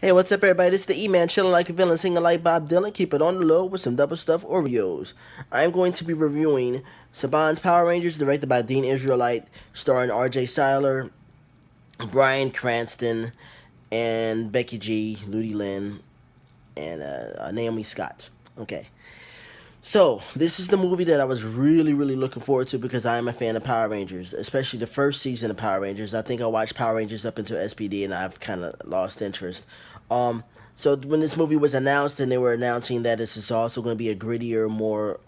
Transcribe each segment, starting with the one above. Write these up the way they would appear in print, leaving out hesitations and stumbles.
Hey, what's up, everybody? This is the E-Man, chilling like a villain, singing like Bob Dylan. Keep it on the low with some double stuffed Oreos. I'm going to be reviewing Saban's Power Rangers, directed by Dean Israelite, starring R.J. Seiler, Bryan Cranston, and Becky G, Ludi Lin, and Naomi Scott. Okay. So, this is the movie that I was really looking forward to because I am a fan of Power Rangers, especially the first season of Power Rangers. I think I watched Power Rangers up until SPD and I've kind of lost interest. Um, so, when this movie was announced and they were announcing that this is also going to be a grittier, more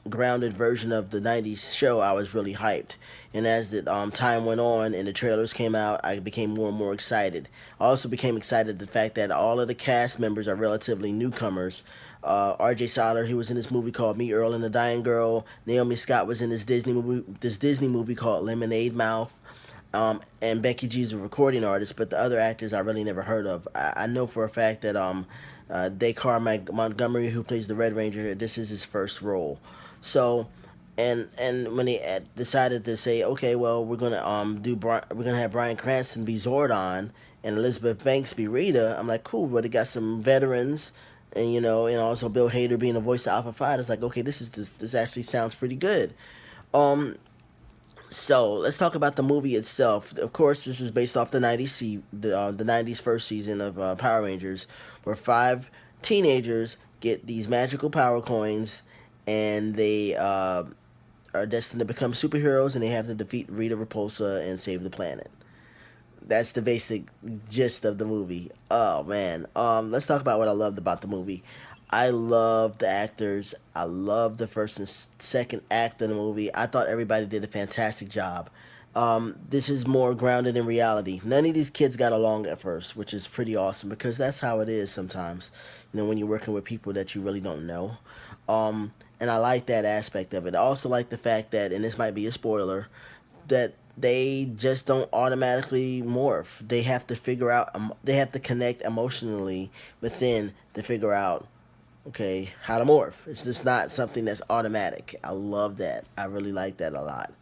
grounded version of the 90s show, I was really hyped. And as the time went on and the trailers came out, I became more and more excited. I also became excited the fact that all of the cast members are relatively newcomers. R.J. Seiler, he was in this movie called Me, Earl, and the Dying Girl. Naomi Scott was in this Disney movie called Lemonade Mouth. And Becky G is a recording artist, but the other actors I really never heard of. I know for a fact that Dacre Montgomery, who plays the Red Ranger, this is his first role. So, and when they decided to say, okay, well, we're gonna have Bryan Cranston be Zordon and Elizabeth Banks be Rita. I'm like, cool, but they got some veterans, and also Bill Hader being the voice of Alpha Five. It's like, okay, this actually sounds pretty good. Um, so let's talk about the movie itself. Of course, this is based off the '90s first season of Power Rangers, where five teenagers get these magical power coins, and they are destined to become superheroes, and they have to defeat Rita Repulsa and save the planet. That's the basic gist of the movie. Oh man, let's talk about what I loved about the movie. I love the actors. I love the first and second act of the movie. I thought everybody did a fantastic job. This is more grounded in reality. None of these kids got along at first, which is pretty awesome because that's how it is sometimes. When you're working with people that you really don't know. And I like that aspect of it. I also like the fact that, and this might be a spoiler, that they just don't automatically morph. They have to figure out. They have to connect emotionally within to figure out, okay, how to morph. It's just not something that's automatic. I love that. I really like that a lot.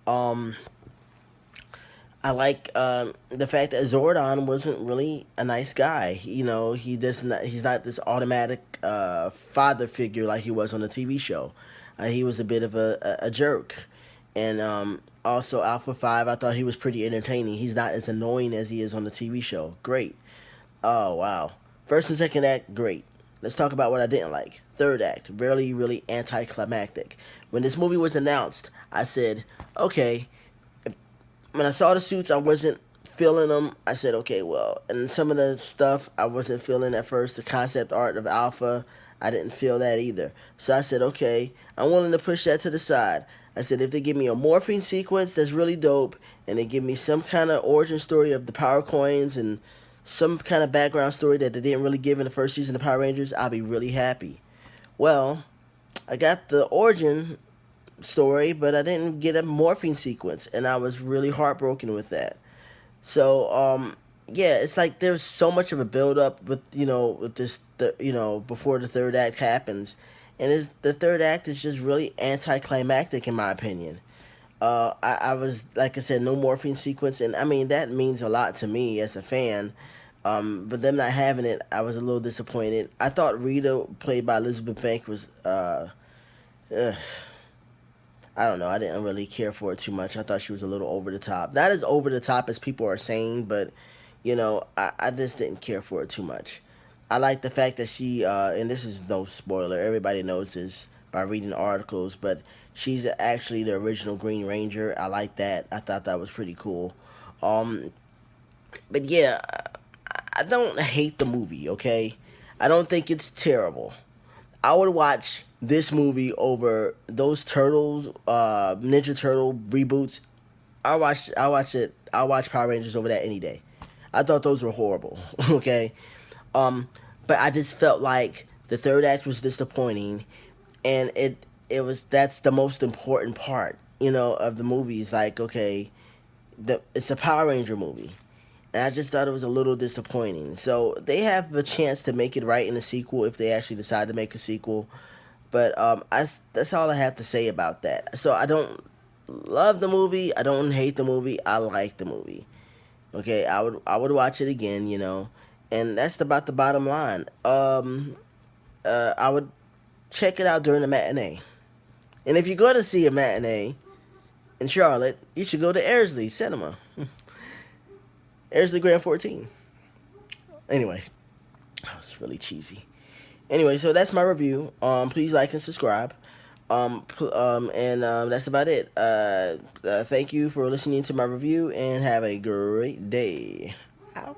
Um, I like the fact that Zordon wasn't really a nice guy. He does not. He's not this automatic father figure like he was on the TV show. He was a bit of a jerk, and also Alpha Five. I thought he was pretty entertaining. He's not as annoying as he is on the TV show. Great. Oh wow. First and second act, great. Let's talk about what I didn't like. Third act, really anticlimactic. When this movie was announced, I said, okay, when I saw the suits, I wasn't feeling them. I said, okay, well, and some of the stuff I wasn't feeling at first. The concept art of Alpha, I didn't feel that either. So I said, okay, I'm willing to push that to the side. I said, if they give me a morphine sequence that's really dope, and they give me some kind of origin story of the power coins and some kind of background story that they didn't really give in the first season of Power Rangers, I'll be really happy. Well, I got the origin story, but I didn't get a morphine sequence, and I was really heartbroken with that. So, yeah, it's like there's so much of a build up with this, before the third act happens, and the third act is just really anticlimactic in my opinion. I was, like I said, no morphine sequence, and I mean that means a lot to me as a fan. But them not having it, I was a little disappointed. I thought Rita, played by Elizabeth Banks, was ugh, I don't know. I didn't really care for it too much. I thought she was a little over the top. Not as over the top as people are saying, but I just didn't care for it too much. I like the fact that she, and this is no spoiler, everybody knows this by reading articles, but she's actually the original Green Ranger. I like that. I thought that was pretty cool. Um, but yeah, I don't hate the movie, okay? I don't think it's terrible. I would watch this movie over those Turtles, Ninja Turtle reboots. I watch Power Rangers over that any day. I thought those were horrible. Okay, but I just felt like the third act was disappointing, and it was that's the most important part, of the movie. Is like, okay, it's a Power Ranger movie, and I just thought it was a little disappointing. So they have a chance to make it right in the sequel if they actually decide to make a sequel. But that's all I have to say about that. So I don't love the movie. I don't hate the movie. I like the movie. Okay, I would watch it again. and that's about the bottom line. I would check it out during the matinee. And if you go to see a matinee in Charlotte, you should go to Airsley Cinema. Airsley Grand 14. Anyway, that was really cheesy. Anyway, so that's my review. Please like and subscribe. And that's about it. Thank you for listening to my review and have a great day. Ow.